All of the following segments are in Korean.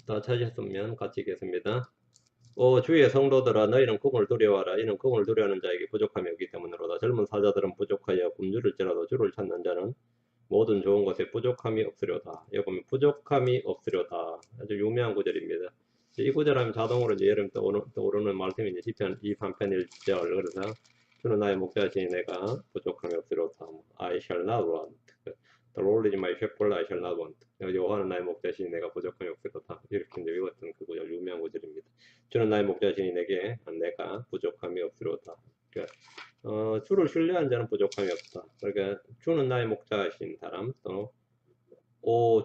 다 찾으셨으면 같이 읽겠습니다. 주의 성도들아 너희는 공을 두려워하라. 이는 공을 두려워하는 자에게 부족함이 없기 때문이로다. 젊은 사자들은 부족하여 굶주릴지라도 주를 찾는 자는 모든 좋은 것에 부족함이 없으려다. 여기 보면 부족함이 없으려다. 아주 유명한 구절입니다. 이 구절 하면 자동으로 이제 여러분 떠오르는 말씀이 이제 시편 23편 1절. 그래서 주는 나의 목자시니 내가 부족함이 없으려다. I shall not want. The Lord is my shepherd, I shall not want. 여호와는 나의 목자시니 내가 부족함이 없으리로다. 이렇게 이제 외웠던 그 구절, 유명한 구절입니다. 주는 나의 목자시니 내가 부족함이 없으리로다. 그러니까 주를 신뢰한 자는 부족함이 없다. 그러니까 주는 나의 목자이신 사람, 또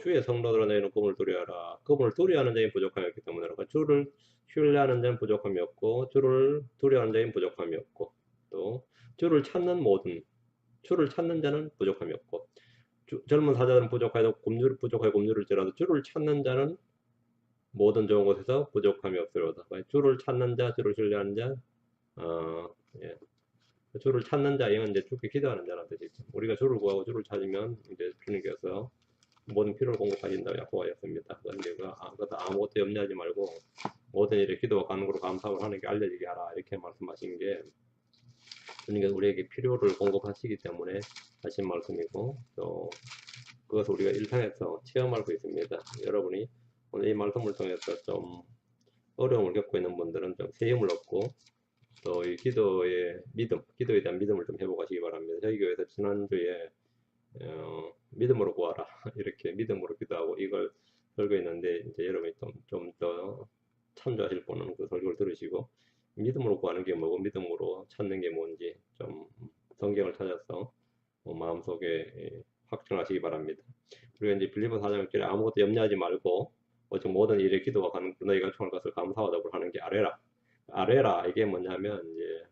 주의 성도들아 너희는 금을 두려워하라. 금을 두려워하는 자인 부족함이 없기 때문에 그러니까 주를 신뢰하는 자는 부족함이 없고 주를 두려워하는 자인 부족함이 없고 또 주를 찾는 자는 부족함이 없고 젊은 사자들은 부족하여 굶주릴지라도 주를 찾는 자는 모든 좋은 곳에서 부족함이 없으리로다. 주를 찾는 자, 주를 신뢰하는 자, 예. 주를 찾는 자, 이건 이제 주께 기도하는 자라는 뜻이죠. 우리가 주를 구하고 주를 찾으면 이제 주님께서 모든 필요를 공급하신다고 약속하셨습니다. 그런데 그것도 아무것도 염려하지 말고 모든 일에 기도와 간구로 감사를 하는 게 알려지게 하라. 이렇게 말씀하신 게 주님께서 우리에게 필요를 공급하시기 때문에 하신 말씀이고 또 그것을 우리가 일상에서 체험할 수 있습니다. 여러분이 오늘 이 말씀을 통해서 좀 어려움을 겪고 있는 분들은 좀 세움을 얻고 또 이 기도에 대한 믿음을 좀 회복하시기 바랍니다. 저희 교회에서 지난주에 믿음으로 구하라 이렇게 믿음으로 기도하고 이걸 설교했는데 이제 여러분이 좀 더 참조하실 분은 그 설교를 들으시고 믿음으로 구하는 게 뭐고 믿음으로 찾는 게 뭔지 좀 성경을 찾아서 마음속에 확증하시기 바랍니다. 그리고 이제 빌립보 4장 1절에 아무것도 염려하지 말고 오직 모든 일에 기도와 너희가 청할 것을 감사와 더불어 하는 게 아뢰라 이게 뭐냐면 이제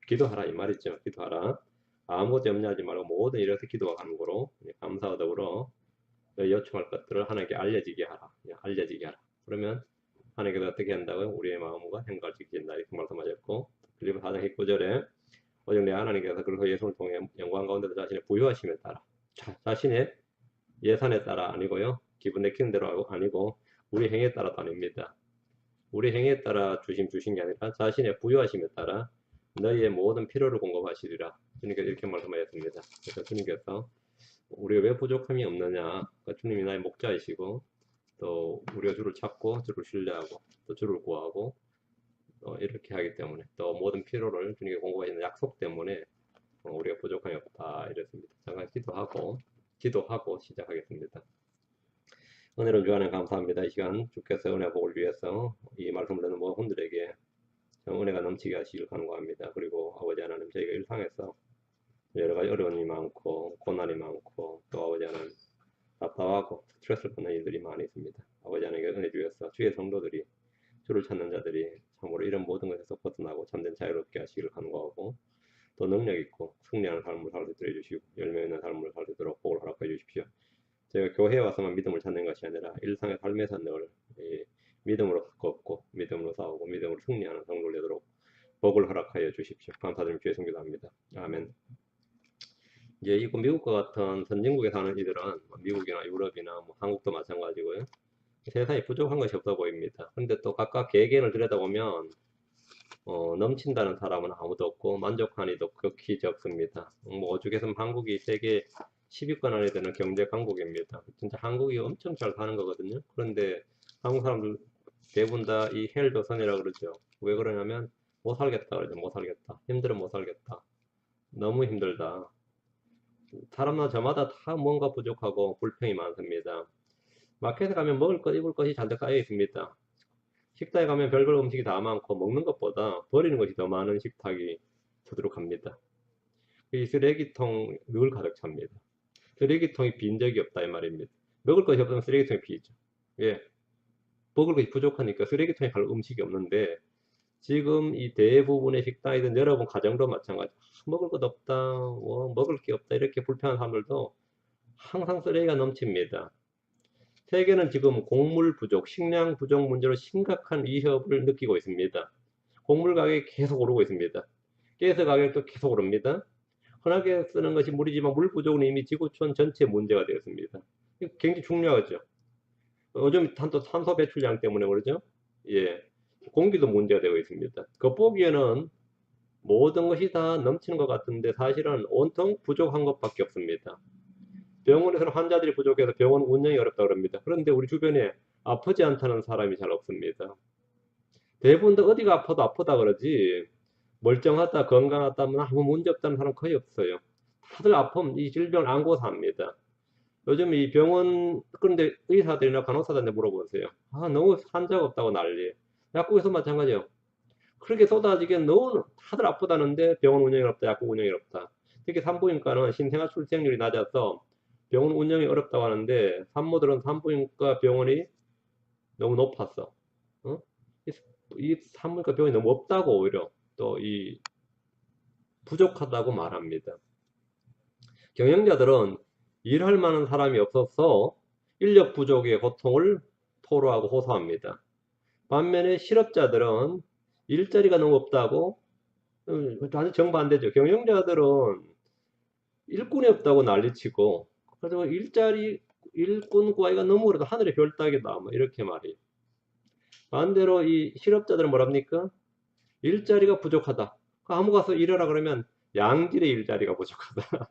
기도하라 이 말이죠. 기도하라. 아무것도 염려하지 말고 모든 일에서 기도와 간구로 감사와 더불어 요청할 것들을 하나님께 알려지게 하라. 그러면 하나님께서 어떻게 한다고요? 우리의 마음과 행각을 지키신다 이렇게 말씀하셨고 빌립보 4장 19절에 오직 내 하나님께서 그리스도 예수를 통해 영광 가운데서 자신의 부유하심에 따라 자신의 예산에 따라 아니고요. 기분 내키는 대로 아니고 우리 행에 따라도 아닙니다. 우리 행에 따라 주신 게 아니라 자신의 부유하심에 따라 너희의 모든 필요를 공급하시리라. 주님께서 이렇게 말씀하셨습니다. 그래서 주님께서 우리가 왜 부족함이 없느냐. 그러니까 주님이 나의 목자이시고 또 우리가 주를 찾고 주를 신뢰하고 또 주를 구하고 이렇게 하기 때문에 또 모든 필요를 주님께 공급하시는 약속 때문에 우리가 부족함이 없다 이랬습니다. 잠깐 기도하고 시작하겠습니다. 은혜로운 주하나님 감사합니다. 이 시간 주께서 은혜 복을 위해서 이 말씀을 듣는 모든 분들에게 은혜가 넘치게 하시길 간구합니다. 그리고 아버지 하나님 저희가 일상에서 여러 가지 어려움이 많고 고난이 많고 또 아버지 하나님 답답하고 스트레스를 받는 일들이 많이 있습니다. 아버지 하나님께 은혜 주셔서 주의 성도들이 주를 찾는 자들이 참으로 이런 모든 것에서 벗어나고 참된 자유롭게 하시길 간구하고 또 능력 있고 승리하는 삶을 살 수 있도록 해주시고 열매 있는 삶을 살 수 있도록 복을 허락해 주십시오. 저희가 교회에 와서만 믿음을 찾는 것이 아니라 일상의 삶에서 늘 믿음으로 걷고 믿음으로 싸우고 믿음으로 승리하는 성도를 되도록 복을 허락하여 주십시오. 감사드리며 주의 성기도합니다. 아멘. 이제 이거 미국과 같은 선진국에 사는 이들은 미국이나 유럽이나 한국도 마찬가지고요. 세상에 부족한 것이 없어 보입니다. 그런데 또 각각 개개인을 들여다보면 넘친다는 사람은 아무도 없고 만족한 이도 극히 적습니다. 오죽했으면 한국이 세계 10위권 안에 드는 경제 강국입니다. 진짜 한국이 엄청 잘 사는 거거든요. 그런데 한국 사람들 대부분 다 이 헬조선이라고 그러죠. 왜 그러냐면 못 살겠다 그러죠. 못 살겠다. 힘들어 못 살겠다. 너무 힘들다. 사람마다 저마다 다 뭔가 부족하고 불평이 많습니다. 마켓에 가면 먹을 것, 입을 것이 잔뜩 쌓여 있습니다. 식당에 가면 별별 음식이 다 많고 먹는 것보다 버리는 것이 더 많은 식탁이 수두룩합니다. 이 쓰레기통 늘 가득 찹니다. 쓰레기통이 빈 적이 없다 이 말입니다. 먹을 것이 없으면 쓰레기통이 비죠. 예, 먹을 것이 부족하니까 쓰레기통에 갈 음식이 없는데 지금 이 대부분의 식당이든 여러분 가정도 마찬가지. 먹을 것 없다, 먹을 게 없다 이렇게 불평하는 사람들도 항상 쓰레기가 넘칩니다. 세계는 지금 곡물 부족, 식량 부족 문제로 심각한 위협을 느끼고 있습니다. 곡물 가격이 계속 오르고 있습니다. 가스 가격도 계속 오릅니다. 흔하게 쓰는 것이 물이지만 물 부족은 이미 지구촌 전체 문제가 되었습니다. 이거 굉장히 중요하죠. 요즘 탄소 배출량 때문에 그러죠. 예, 공기도 문제가 되고 있습니다. 겉보기에는 모든 것이 다 넘치는 것 같은데 사실은 온통 부족한 것밖에 없습니다. 병원에서는 환자들이 부족해서 병원 운영이 어렵다고 합니다. 그런데 우리 주변에 아프지 않다는 사람이 잘 없습니다. 대부분 다 어디가 아파도 아프다 그러지 멀쩡하다 건강하다 아무 문제 없다는 사람 거의 없어요. 다들 아픔 이 질병을 안고 삽니다. 요즘 이 병원 그런데 의사들이나 간호사들한테 물어보세요. 아 너무 환자가 없다고 난리. 약국에서 마찬가지예요. 그렇게 쏟아지게 너무 다들 아프다는데 병원 운영이 어렵다 약국 운영이 어렵다. 특히 산부인과는 신생아 출생률이 낮아서 병원 운영이 어렵다고 하는데 산모들은 산부인과 병원이 너무 높았어. 어? 이 산부인과 병원이 너무 없다고 오히려 또 이 부족하다고 말합니다. 경영자들은 일할 만한 사람이 없어서 인력 부족의 고통을 토로하고 호소합니다. 반면에 실업자들은 일자리가 너무 없다고 완전 정반대죠. 경영자들은 일꾼이 없다고 난리치고 그래서 일꾼 구하기가 너무 어려다 하늘의 별 따기다 뭐 이렇게 말해요. 반대로 이 실업자들은 뭐랍니까? 일자리가 부족하다. 아무 가서 일하라 그러면 양질의 일자리가 부족하다.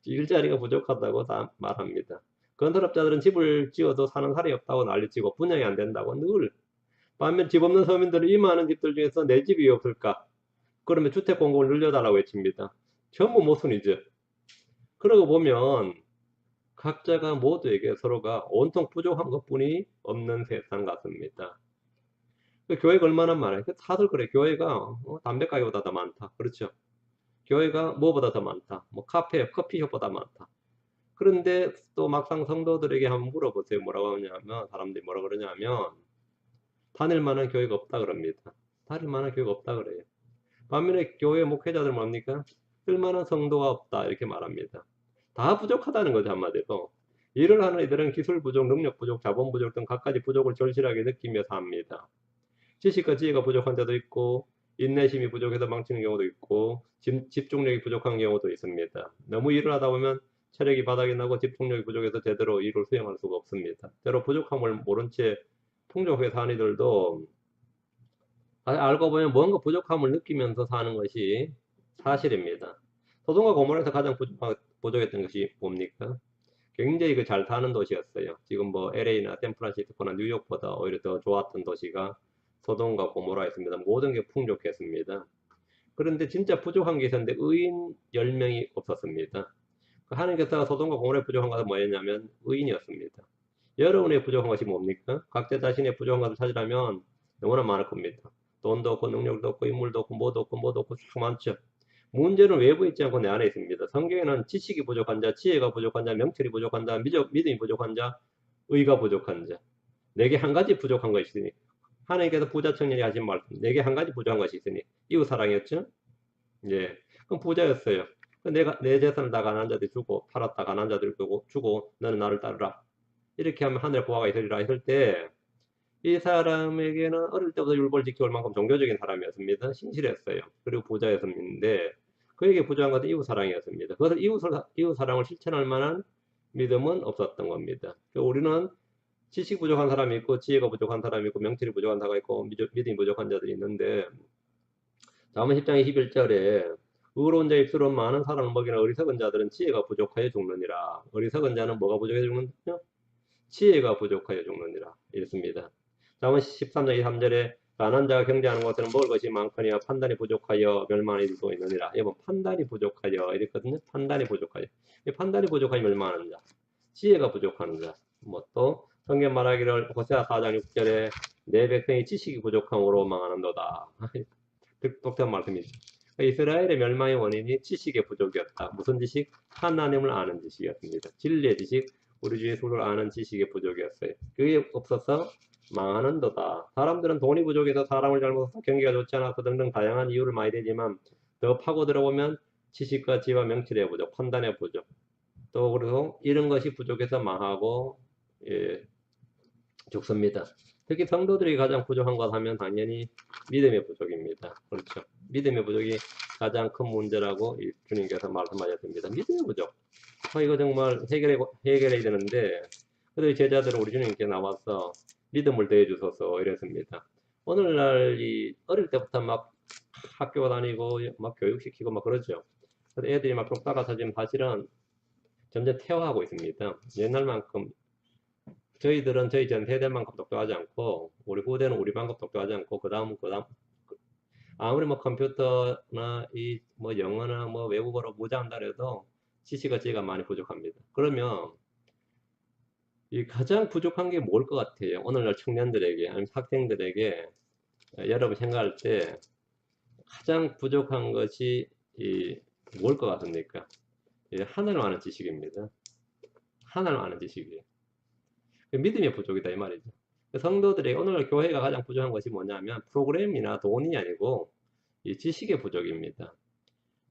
일자리가 부족하다고 다 말합니다. 건설업자들은 집을 지어도 사는 사람이 없다고 난리치고 분양이 안 된다고 늘. 반면 집 없는 서민들은 이 많은 집들 중에서 내 집이 없을까? 그러면 주택 공급을 늘려달라고 외칩니다. 전부 모순이죠. 그러고 보면 각자가 모두에게 서로가 온통 부족한 것뿐이 없는 세상 같습니다. 교회가 얼마나 많아요? 다들 그래. 교회가 담배 가게보다 더 많다. 그렇죠? 교회가 뭐보다 더 많다. 뭐 카페, 커피숍보다 많다. 그런데 또 막상 성도들에게 한번 물어보세요. 뭐라고 하냐면 사람들이 뭐라 그러냐면 다닐 만한 교회가 없다 그럽니다. 다닐 만한 교회가 없다 그래요. 반면에 교회 목회자들 뭡니까? 쓸만한 성도가 없다 이렇게 말합니다. 다 부족하다는 거죠 한마디로. 일을 하는 이들은 기술 부족, 능력 부족, 자본 부족 등 갖가지 부족을 절실하게 느끼며 삽니다. 지식과 지혜가 부족한 자도 있고 인내심이 부족해서 망치는 경우도 있고 집중력이 부족한 경우도 있습니다. 너무 일을 하다 보면 체력이 바닥이 나고 집중력이 부족해서 제대로 일을 수행할 수가 없습니다. 때로 부족함을 모른 채 풍족하게 사는 이들도 알고 보면 뭔가 부족함을 느끼면서 사는 것이 사실입니다. 소돔과 고모라에서 가장 부족했던 것이 뭡니까? 굉장히 잘 사는 도시였어요. 지금 뭐 LA나 샌프란시스코나 뉴욕보다 오히려 더 좋았던 도시가 소돔과 고모라였습니다. 모든 게 풍족했습니다. 그런데 진짜 부족한 게 있었는데 의인 10명이 없었습니다. 하나님께서 소돔과 고모라의 부족한 것은 뭐였냐면 의인이었습니다. 여러분의 부족한 것이 뭡니까? 각자 자신의 부족한 것을 찾으려면 너무나 많을 겁니다. 돈도 없고 능력도 없고 인물도 없고 뭐도 없고 참 많죠. 문제는 외부에 있지 않고 내 안에 있습니다. 성경에는 지식이 부족한 자, 지혜가 부족한 자, 명철이 부족한 자, 믿음이 부족한 자, 의가 부족한 자. 내게 한 가지 부족한 것이 있으니 하나님께서 부자 청년이 하신 말씀 내게 한 가지 부족한 것이 있으니 이웃 사랑이었죠? 예. 그럼 부자였어요. 내가 내 재산을 다 가난한 자들 주고 팔았다 가난한 자들 주고 너는 나를 따르라. 이렇게 하면 하늘의 보화가 있으리라 했을 때 이 사람에게는 어릴 때부터 율법을 지켜올 만큼 종교적인 사람이었습니다. 신실했어요. 그리고 부자였었는데 그에게 부족한 것은 이웃사랑이었습니다. 그것을 이웃사랑을 실천할 만한 믿음은 없었던 겁니다. 우리는 지식 부족한 사람이 있고 지혜가 부족한 사람이 있고 명철이 부족한 사람이 있고 믿음이 부족한 자들이 있는데 잠언 10장 21절에 의로운 자 입술은 많은 사람을 먹이는 어리석은 자들은 지혜가 부족하여 죽느니라. 어리석은 자는 뭐가 부족해 죽느냐? 지혜가 부족하여 죽느니라. 이렇습니다. 잠언 13장 23절에 가난한 자가 경제하는 것은 먹을 것이 많거니와 판단이 부족하여 멸망하는 이들도 있느니라. 여러분 판단이 부족하여 이랬거든요. 판단이 부족하여. 판단이 부족하여 멸망하는 자. 지혜가 부족한 자. 뭐 또 성경 말하기를 호세아 4장 6절에 내 백성이 지식이 부족함으로 망하는도다. 독특한 말씀이죠. 이스라엘의 멸망의 원인이 지식의 부족이었다. 무슨 지식? 하나님을 아는 지식이었습니다. 진리의 지식, 우리 주 예수를 아는 지식의 부족이었어요. 그게 없어서 망하는도다. 사람들은 돈이 부족해서 사람을 잘못해서 경기가 좋지 않아서 등등 다양한 이유를 많이 대지만 더 파고 들어보면 지식과 지혜와 명철의 부족, 판단의 부족, 또 그리고 이런 것이 부족해서 망하고 죽습니다. 특히 성도들이 가장 부족한 것 하면 당연히 믿음의 부족입니다. 그렇죠. 믿음의 부족이 가장 큰 문제라고 주님께서 말씀하셨습니다. 믿음의 부족. 이거 정말 해결해야 되는데 그래서 제자들은 우리 주님께 나와서 믿음을 더해 주소서 이랬습니다. 오늘날 이 어릴 때부터 막 학교 다니고 막 교육시키고 막 그러죠. 그래서 애들이 막 똑딱아서 지금 사실은 점점 퇴화하고 있습니다. 옛날만큼 저희들은 저희 전 세대만큼 똑똑하지 않고 우리 후대는 우리만큼 똑똑하지 않고 그다음 아무리 뭐 컴퓨터나 이 뭐 영어나 뭐 외국어로 무장한다 해도 지식의 지혜가 많이 부족합니다. 그러면 이 가장 부족한 게 뭘 것 같아요? 오늘날 청년들에게 아니면 학생들에게 여러분 생각할 때 가장 부족한 것이 뭘 것 같습니까? 하나님 아는 지식입니다. 하나님 아는 지식이에요. 믿음의 부족이다 이 말이죠. 성도들이 오늘 교회가 가장 부족한 것이 뭐냐면 프로그램이나 돈이 아니고 이 지식의 부족입니다.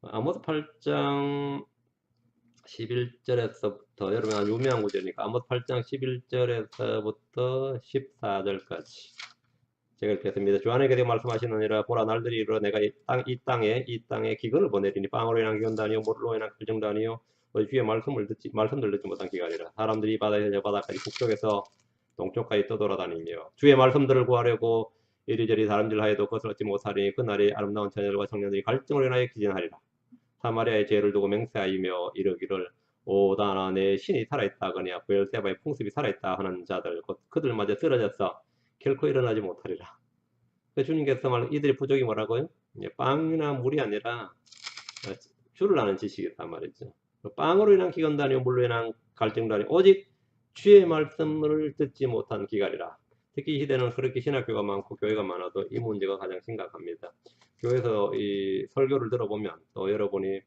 아모스 8장 11절에서부터 여러분 유명한 구절이니까 아모스 8장 11절에서부터 14절까지 제가 읽겠습니다. 주안에게 되어 말씀하시느니라 보라 날들이 이르러 내가 이 땅에 기근을 보내리니 빵으로 인한 기근도 아니요 물로 인한 갈증도 아니요 주의 말씀을 듣지 못한 기간이라 사람들이 바다에서 저 바다까지 북쪽에서 동쪽까지 떠돌아다니며 주의 말씀들을 구하려고 이리저리 다름질하여도 그것을 얻지 못하리니 그날이 아름다운 처녀들과 청년들이 갈증으로 인하여 기진하리라. 사마리아의 죄를 두고 맹세하이며 이르기를 오다나 내 신이 살아있다거니와 브엘세바의 풍습이 살아있다 하는 자들 곧 그들마저 쓰러져서 결코 일어나지 못하리라. 주님께서 이들의 부족이 뭐라고요? 빵이나 물이 아니라 주를 아는 지식이란 말이죠. 빵으로 인한 기근도 아니고 물로 인한 갈증도 아니고 오직 주의 말씀을 듣지 못한 기갈이라. 특히 이 시대는 그렇게 신학교가 많고 교회가 많아도 이 문제가 가장 심각합니다. 교회에서 이 설교를 들어보면 또 여러분이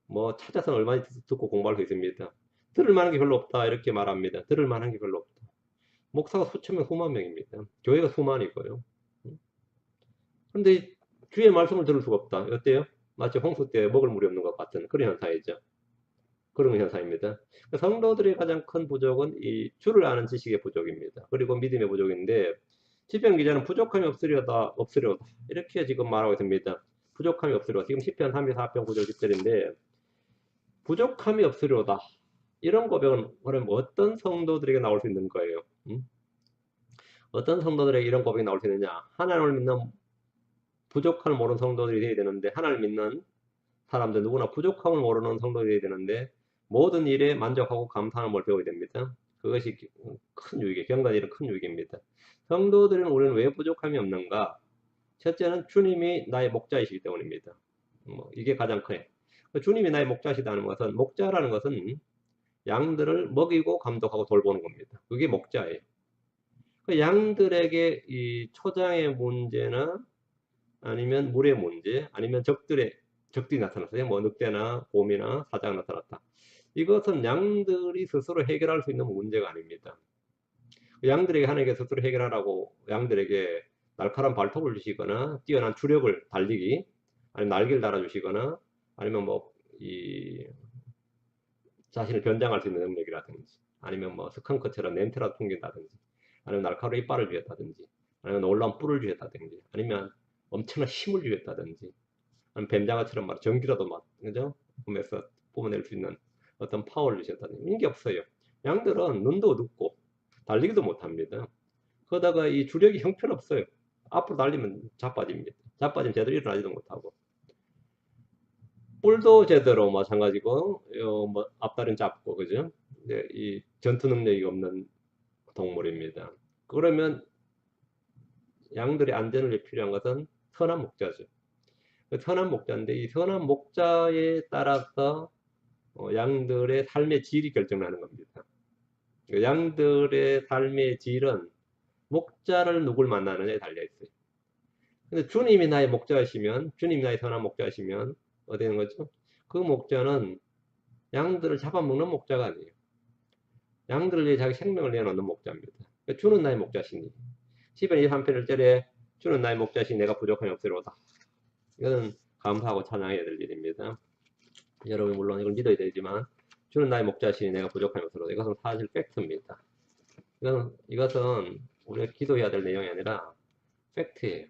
뭐 찾아서 얼마나 듣고 공부할 수 있습니다. 들을 만한 게 별로 없다 이렇게 말합니다. 들을 만한 게 별로 없다. 목사가 수천 명, 수만 명입니다. 교회가 수만이고요. 그런데 주의 말씀을 들을 수가 없다. 어때요? 마치 홍수 때 먹을 물이 없는 것 같은 그런 현상이죠. 그런 현상입니다. 성도들의 가장 큰 부족은 이 주를 아는 지식의 부족입니다. 그리고 믿음의 부족인데 시편 기자는 부족함이 없으려다 이렇게 지금 말하고 있습니다. 부족함이 없으려다. 지금 시편 34편 9절 10절인데 부족함이 없으려다. 이런 고백은 그럼 어떤 성도들에게 나올 수 있는 거예요? 어떤 성도들에게 이런 고백이 나올 수 있느냐? 하나님을 믿는 부족함을 모르는 성도들이 되어야 되는데 하나님을 믿는 사람들 누구나 부족함을 모르는 성도들이 되어야 되는데 모든 일에 만족하고 감사함을 배워야 됩니다. 그것이 큰 유익이에요. 경건일은 큰 유익입니다. 성도들은 우리는 왜 부족함이 없는가? 첫째는 주님이 나의 목자이시기 때문입니다. 이게 가장 커요. 주님이 나의 목자시다는 것은 목자라는 것은 양들을 먹이고 감독하고 돌보는 겁니다. 그게 목자예요. 그 양들에게 이 초장의 문제나 아니면 물의 문제 아니면 적들이 나타났어요. 뭐 늑대나 곰이나 사자가 나타났다. 이것은 양들이 스스로 해결할 수 있는 문제가 아닙니다. 양들에게 하나님께 스스로 해결하라고 양들에게 날카로운 발톱을 주시거나 뛰어난 주력을 달리기 아니면 날개를 달아주시거나 아니면 뭐 이 자신을 변장할 수 있는 능력이라든지 아니면 뭐 스컹크처럼 냄새라도 풍긴다든지 아니면 날카로운 이빨을 주셨다든지 아니면 놀라운 뿔을 주셨다든지 아니면 엄청난 힘을 주셨다든지 아니면 뱀장어처럼 막 전기라도 막 그죠? 몸에서 뿜어낼 수 있는 어떤 파워를 주셨다든지 이런 게 없어요. 양들은 눈도 어둡고 달리기도 못합니다. 그러다가 이 주력이 형편없어요. 앞으로 달리면 자빠집니다. 자빠지면 제대로 일어나지도 못하고 뿔도 제대로 마찬가지고 뭐 앞다리는 짧고 그죠? 이 전투 능력이 없는 동물입니다. 그러면 양들의 안전을 위해 필요한 것은 선한 목자죠. 선한 목자인데 이 선한 목자에 따라서 양들의 삶의 질이 결정나는 겁니다. 양들의 삶의 질은 목자를 누굴 만나느냐에 달려 있어요. 근데 주님이 나의 목자이시면, 주님이 나의 선한 목자이시면 어떻게 되는 거죠? 그 목자는 양들을 잡아먹는 목자가 아니에요. 양들을 위해 자기 생명을 내놓는 목자입니다. 주는 나의 목자시니. 시편 23편 1절에 주는 나의 목자시니 내가 부족함이 없으리로다. 이거는 감사하고 찬양해야 될 일입니다. 여러분 물론 이걸 믿어야 되지만 주는 나의 목자시니 내가 부족함이 없으리로다. 이것은 사실 팩트입니다. 이것은 우리가 기도해야 될 내용이 아니라 팩트예요.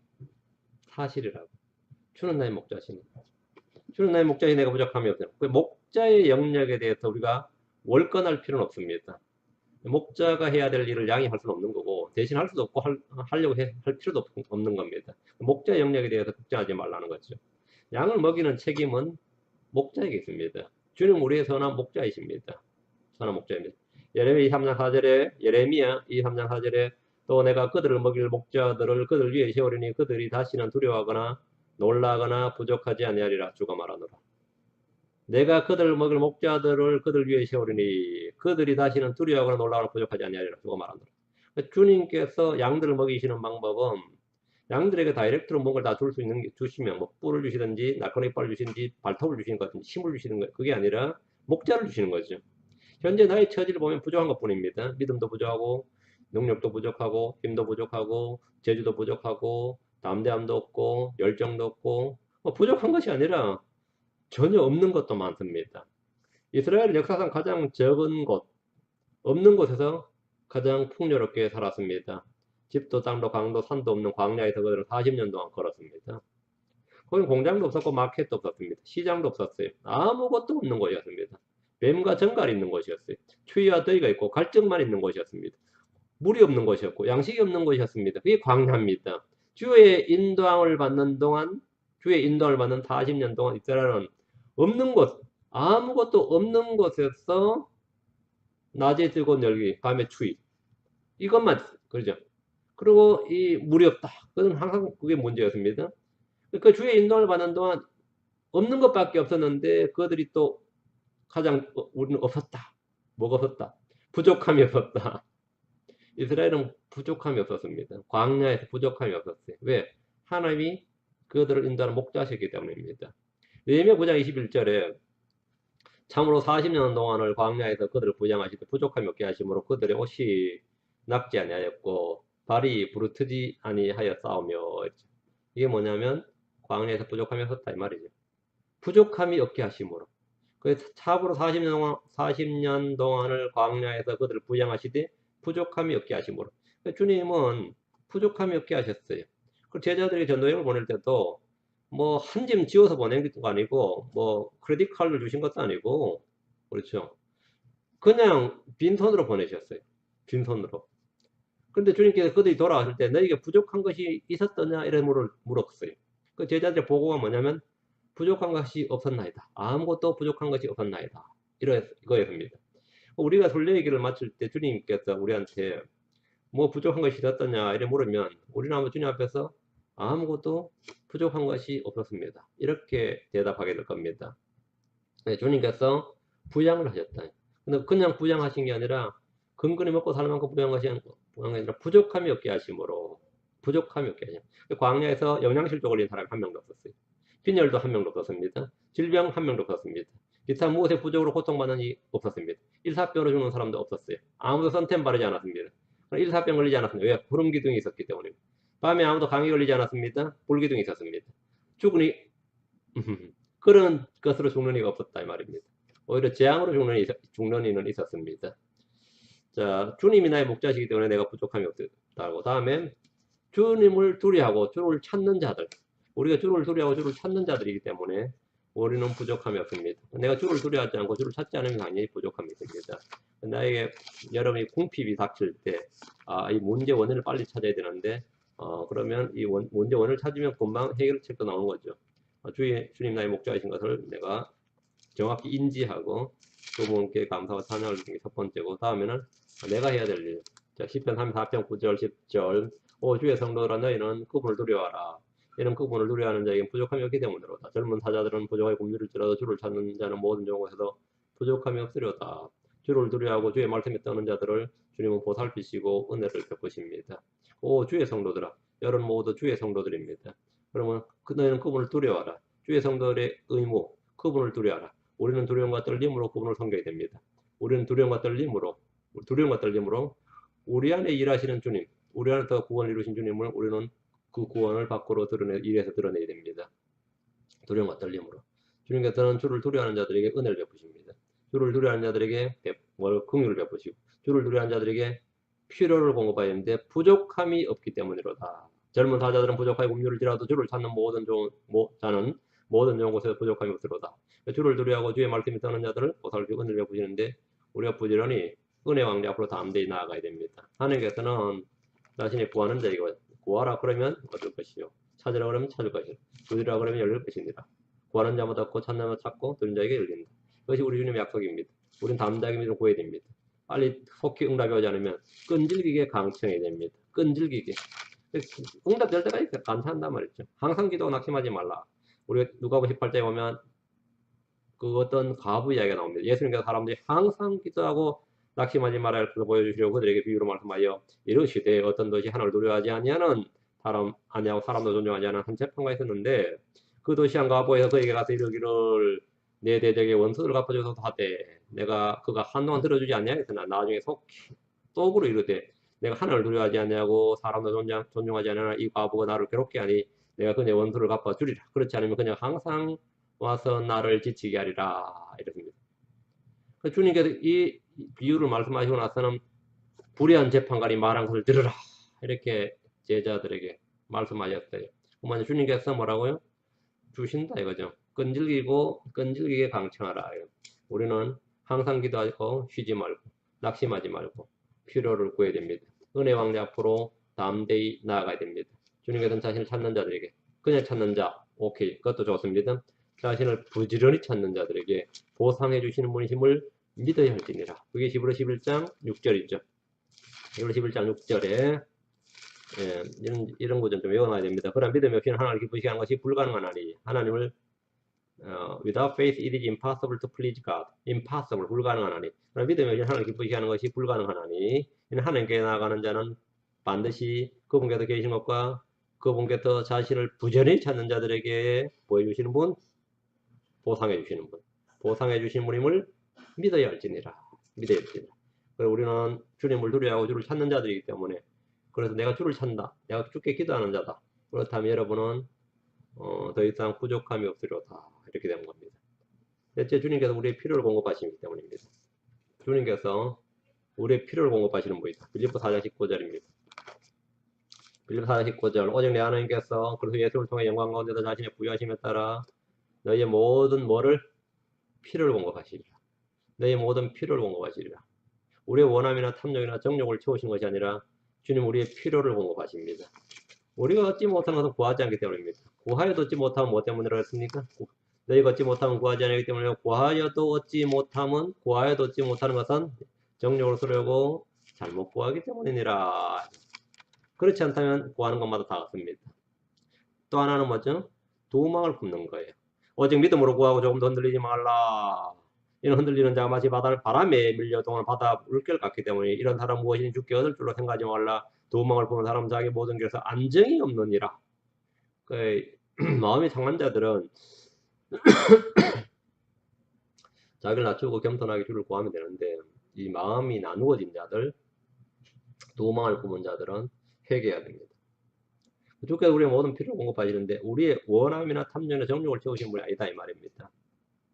사실이라고. 주는 나의 목자시니. 주는 나의 목자시니 내가 부족함이 없으리로다. 그 목자의 영역에 대해서 우리가 월권할 필요는 없습니다. 목자가 해야 될 일을 양이 할 수는 없는 거고 대신 할 수도 없고 하려고 할 필요도 없는 겁니다. 목자 영역에 대해서 걱정하지 말라는 거죠. 양을 먹이는 책임은 목자에게 있습니다. 주님 우리의 선한 목자이십니다. 선한 목자입니다. 예레미야 3장 4절에 예레미야 3장 4절에 또 내가 그들을 먹일 목자들을 그들 위에 세우리니 그들이 다시는 두려워하거나 놀라거나 부족하지 아니하리라 주가 말하노라. 내가 그들을 먹일 목자들을 그들 위에 세우리니 그들이 다시는 두려워하거나 놀라거나 부족하지 아니하리라 주가 말하노라. 주님께서 양들을 먹이시는 방법은 양들에게 다이렉트로 뭔가를 다 줄 수 있는 게 주시면 뭐 뿔을 주시든지 날카로운 이빨을 주시든지 발톱을 주시는 것 같은지 힘을 주시는 거 그게 아니라 목자를 주시는 거죠. 현재 나의 처지를 보면 부족한 것 뿐입니다. 믿음도 부족하고 능력도 부족하고 힘도 부족하고 재주도 부족하고 담대함도 없고 열정도 없고 부족한 것이 아니라 전혀 없는 것도 많습니다. 이스라엘 역사상 가장 적은 곳, 없는 곳에서 가장 풍요롭게 살았습니다. 집도 땅도 강도 산도 없는 광야에서 그들은 40년 동안 걸었습니다. 거긴 공장도 없었고 마켓도 없었습니다. 시장도 없었어요. 아무것도 없는 곳이었습니다. 뱀과 정갈이 있는 곳이었어요. 추위와 더위가 있고 갈증만 있는 곳이었습니다. 물이 없는 곳이었고 양식이 없는 곳이었습니다. 그게 광야입니다. 주의 인도함을 받는 동안 주의 인도함을 받는 40년 동안 이스라엘은 없는 곳, 아무것도 없는 곳에서 낮에 뜨거운 열기, 밤에 추위 이것만 그러죠. 그리고 이 물이 없다. 그건 항상 그게 문제였습니다. 그 주의 인도함을 받는 동안 없는 것밖에 없었는데 그들이 또 가장 우리는 없었다. 뭐가 없었다. 부족함이 없었다. 이스라엘은 부족함이 없었습니다. 광야에서 부족함이 없었어요. 왜? 하나님이 그들을 인도하는 목자시기 때문입니다. 예레미야 9장 21절에 참으로 40년 동안을 광야에서 그들을 부양하시되 부족함이 없게 하심으로 그들의 옷이 낡지 아니하였고 발이 부르트지 아니하였사오며 이게 뭐냐면 광야에서 부족함이 없었다 이 말이죠. 부족함이 없게 하심으로 그래서 참으로 40년 동안을 광야에서 그들을 부양하시되 부족함이 없게 하심으로 주님은 부족함이 없게 하셨어요. 그 제자들이 전도여행을 보낼 때도 뭐 한 짐 지어서 보낸 것도 아니고 뭐 크레딧 카드를 주신 것도 아니고 그렇죠. 그냥 빈손으로 보내셨어요. 빈손으로. 그런데 주님께서 그들이 돌아왔을 때 너에게 부족한 것이 있었더냐 이런 물었어요. 그 제자들의 보고가 뭐냐면 부족한 것이 없었나이다. 아무것도 부족한 것이 없었나이다. 이거였습니다. 우리가 순례기를 마칠 때 주님께서 우리한테 뭐 부족한 것이 있었더냐 이래 물으면 우리는 아마 주님 앞에서 아무것도 부족한 것이 없었습니다. 이렇게 대답하게 될 겁니다. 네, 주님께서 부양을 하셨다. 근데 그냥 부양하신 게 아니라 근근히 먹고 살 만큼 부양하신 게 아니라 부족함이 없게 하심으로 부족함이 없게 하심. 광야에서 영양실조 걸린 사람이 한 명도 없었어요. 빈혈도 한 명도 없었습니다. 질병 한 명도 없었습니다. 기타 무엇의 부족으로 고통받는 이 없었습니다. 일사병으로 죽는 사람도 없었어요. 아무도 선템 바르지 않았습니다. 일사병 걸리지 않았습니다. 왜? 구름기둥이 있었기 때문입니다. 밤에 아무도 감기 걸리지 않았습니다. 불기둥이 있었습니다. 죽으니 그런 것으로 죽는 이가 없었다 이 말입니다. 오히려 재앙으로 죽는 이는 있었습니다. 자, 주님이 나의 목자시기 때문에 내가 부족함이 없다고. 다음에 주님을 두려워하고 주를 찾는 자들. 우리가 주를 두려워하고 주를 찾는 자들이기 때문에 우리는 부족함이 없습니다. 내가 주를 두려워하지 않고 주를 찾지 않으면 당연히 부족함이 있습니다. 나에게 여러분이 궁핍이 닥칠 때, 이 문제 원인을 빨리 찾아야 되는데, 그러면 이 문제 원인을 찾으면 금방 해결책도 나오는 거죠. 주님 나의 목자이신 것을 내가 정확히 인지하고 그분께 감사와 찬양을 드리는 게 첫 번째고, 다음에는 내가 해야 될 일. 자, 10편 34편 9절 10절 오 주의 성도들아 너희는 그분을 두려워하라. 이는 그분을 두려워하는 자에게 부족함이 없기 때문이로다. 젊은 사자들은 부족하게 굶주릴지라도 주를 찾는 자는 모든 종에서도 부족함이 없으려다. 주를 두려워하고 주의 말씀에 떠는 자들을 주님은 보살피시고 은혜를 베푸십니다. 오 주의 성도들아 여러분 모두 주의 성도들입니다. 그러면 너희는 그분을 두려워하라. 주의 성도들의 의무 그분을 두려워하라. 우리는 두려움과 떨림으로 그분을 섬겨야 됩니다. 우리는 두려움과 떨림으로 우리 안에 일하시는 주님, 우리 안에서 구원을 이루신 주님을 우리는 그 구원을 밖으로 일에서 드러내야 됩니다. 두려움과 떨림으로. 주님께서는 주를 두려워하는 자들에게 은혜를 베푸십니다. 주를 두려워하는 자들에게 긍휼을 베푸시고 주를 두려워하는 자들에게 필요를 공급해야 되는데 부족함이 없기 때문이로다. 젊은 사자들은 부족하게 굶주릴지라도 주를 찾는 자는 모든 좋은 곳에서 부족함이 없으로다. 주를 두려워하고 주의 말씀이 떠는 자들을 보살피고 은혜를 베푸시는데 우리가 부지런히 은혜 왕자 앞으로 담대히 나아가야 됩니다. 하나님께서는 자신이 구하는 자에게 구하라 그러면 얻을 것이요. 찾으라 그러면 찾을 것이요. 두드리라 그러면 열릴 것입니다. 구하는 자마다 얻고 찾는 자마다 찾고 들은 자에게 열린다. 그것이 우리 주님의 약속입니다. 우리는 담대하게 믿어 구해야 됩니다. 빨리 속히 응답이 오지 않으면 끈질기게 강청해야 됩니다. 끈질기게. 응답 될 때까지 감사한단 말이죠. 항상 기도하고 낙심하지 말라. 우리가 누가복음 18장에 보면 그 어떤 과부 이야기가 나옵니다. 예수님께서 사람들이 항상 기도하고 낙심하지 말아야 할 것을 보여주시려고 그들에게 비유로 말씀하여 이르시되 어떤 도시 하나를 두려워하지 아니하는 사람 아니하고 사람도 존중하지 않은 한 재판가 있었는데 그 도시 한 과부에서 그에게 가서 이르기를 내 대적의 원수를 갚아줘서 하되 내가 그가 한동안 들어주지 아니하였으나 나중에 속으로 이르되 내가 하나를 두려워하지 아니하고 사람도 존중하지 않으나 이 과부가 나를 괴롭게 하니 내가 그의 원수를 갚아주리라. 그렇지 않으면 그냥 항상 와서 나를 지치게 하리라. 이렇습니다. 주님께서 이 비유를 말씀하시고 나서는 불의한 재판관이 말한 것을 들으라. 이렇게 제자들에게 말씀하셨어요. 그러면 주님께서 뭐라고요? 주신다 이거죠. 끈질기게 강청하라. 우리는 항상 기도하고 쉬지 말고 낙심하지 말고 필요를 구해야 됩니다. 은혜 왕자 앞으로 담대히 나아가야 됩니다. 주님께서는 자신을 찾는 자들에게 그냥 찾는 자 오케이 그것도 좋습니다. 자신을 부지런히 찾는 자들에게 보상해 주시는 분이심을 믿어야 할지니라. 그게 히브리 11장 6절이죠. 히브리 11장 6절에 이런 구절 좀 외워놔야 됩니다. 그러나 믿음이 없이는 하나님을 기쁘시게 하는 것이 불가능하나니 하나님을 without faith it is impossible to please God. impossible 불가능하나니. 그러나 믿음이 없이는 하나님을 기쁘시게 하는 것이 불가능하나니 하나님께 나아가는 자는 반드시 그분께서 계신 것과 그분께서 자신을 부지런히 찾는 자들에게 보여주시는 분, 보상해 주시는 분, 보상해 주신 분임을 믿어야 할지니라. 믿어야 할지니라. 그래서 우리는 주님을 두려워하고 주를 찾는 자들이기 때문에 그래서 내가 주를 찾는다. 내가 주께 기도하는 자다. 그렇다면 여러분은 더 이상 부족함이 없으리로다. 이렇게 된 겁니다. 넷째, 주님께서 우리의 필요를 공급하시기 때문입니다. 주님께서 우리의 필요를 공급하시는 분이다. 빌립보 4장 19절입니다. 빌립보 4장 19절 오직 내 하나님께서 그리스도 예수를 통해 영광 가운데서 자신의 부유하심에 따라 너희의 모든 뭐를 필요를 공급하시리라. 너희의 모든 필요를 공급하시리라. 우리의 원함이나 탐욕이나 정욕을 채우시는 것이 아니라 주님 우리의 필요를 공급하십니다. 우리가 얻지 못하는 것은 구하지 않기 때문입니다. 구하여도 얻지 못하면 뭐 때문에 그렇습니까? 너희가 얻지 못하면 구하지 않기 때문에 구하여도 얻지 못하면 구하여도 얻지 못하는 것은 정욕을 쓰려고 잘못 구하기 때문이니라. 그렇지 않다면 구하는 것마다 다 같습니다. 또 하나는 뭐죠? 도망을 품는 거예요. 오직 믿음으로 구하고 조금도 흔들리지 말라. 이는 흔들리는 자가 마치 바람에 밀려 동안 바다 물결 같기 때문에 이런 사람 무엇이든 죽게 얻을 줄로 생각하지 말라. 도망을 품는 사람은 자기 모든 길에서 안정이 없느니라. 마음이 상한 자들은 자기를 낮추고 겸손하게 주를 구하면 되는데 이 마음이 나누어진 자들, 도망을 품은 자들은 회개해야 됩니다. 주께서 우리의 모든 필요를 공급하시는데 우리의 원함이나 탐욕이나 정욕을 채우시는 분이 아니다 이 말입니다.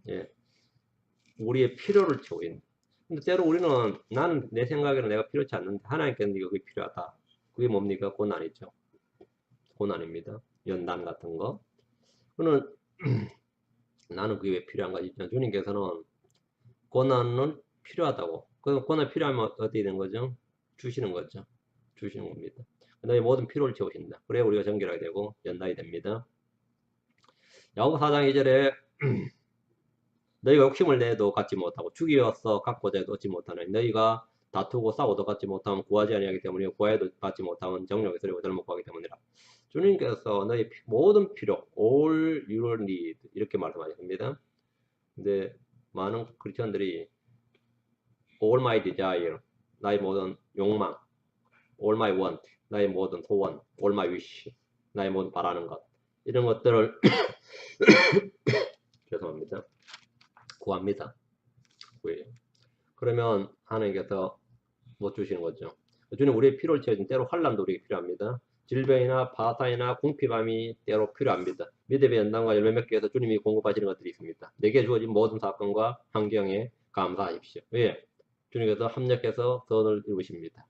예. 우리의 필요를 채우신. 근데 때로 우리는 나는 내 생각에는 내가 필요치 않는데 하나님께는 네가 그게 필요하다. 그게 뭡니까? 고난이죠. 고난입니다. 연단 같은 거. 그는 나는 그게 왜 필요한가 있잖아. 주님께서는 고난은 필요하다고. 그 고난 필요하면 어떻게 되는 거죠? 주시는 거죠. 주시는 겁니다. 너의 모든 필요를 채우신다. 그래야 우리가 정결하게 되고 연단이 됩니다. 야고보 4장 2절에 너희가 욕심을 내도 갖지 못하고 죽이어서 갖고자 해도 얻지 못하는 너희가 다투고 싸워도 갖지 못하면 구하지 아니하기 때문에 구하여도 갖지 못하면 정욕에 쓰려고 잘못 구하기 때문이라. 주님께서 너희 모든 필요, all your need 이렇게 말씀하셨습니다. 근데 많은 크리스천들이 all my desire 나의 모든 욕망, all my want 나의 모든 소원, all my wish 나의 모든 바라는 것 이런 것들을 죄송합니다. 구합니다. 구해요. 그러면 하나님께서 못 주시는 거죠. 주님 우리의 필요를 채워준 때로 환난도 우리에게 필요합니다. 질병이나 바다이나 궁핍함이 때로 필요합니다. 믿음의 연단과 열매 맺기 위해서 주님이 공급하시는 것들이 있습니다. 내게 주어진 모든 사건과 환경에 감사하십시오. 왜? 주님께서 합력해서 선을 이루십니다.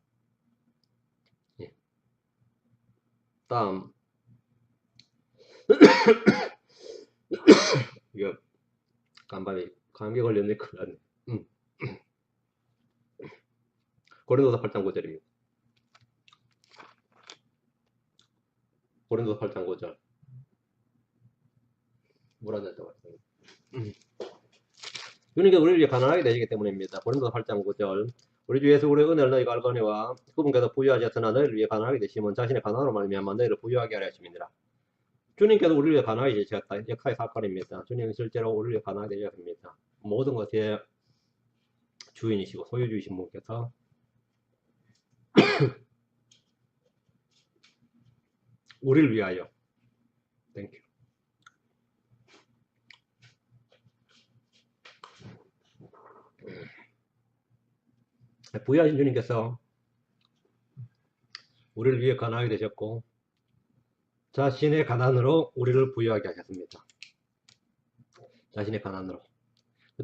예. 다음 이거 감기 걸렸네. 큰일 났네. 고린도서 8장 9절입니다. 고린도서 8장 9절. 물 한잔 더 마세요. 주님께서 우리를 위해 가난하게 되시기 때문입니다. 고린도서 8장 9절. 우리 주 예수 우리의 은혜를 너희가 알거니와 그분께서 부유하셨으나 너희를 위해 가난하게 되시면 자신의 가난으로 말미암아 너희를 부유하게 하려 하심이니라. 주님께서 우리를 위해 가난하게 되셨다. 역사의 사건입니다. 주님은 실제로 우리를 위해 가난하게 되셨습니다. 모든 것의 주인이시고 소유주이신 분께서 우리를 위하여 땡큐. 부유하신 주님께서 우리를 위해 가난하게 되셨고 자신의 가난으로 우리를 부유하게 하셨습니다. 자신의 가난으로.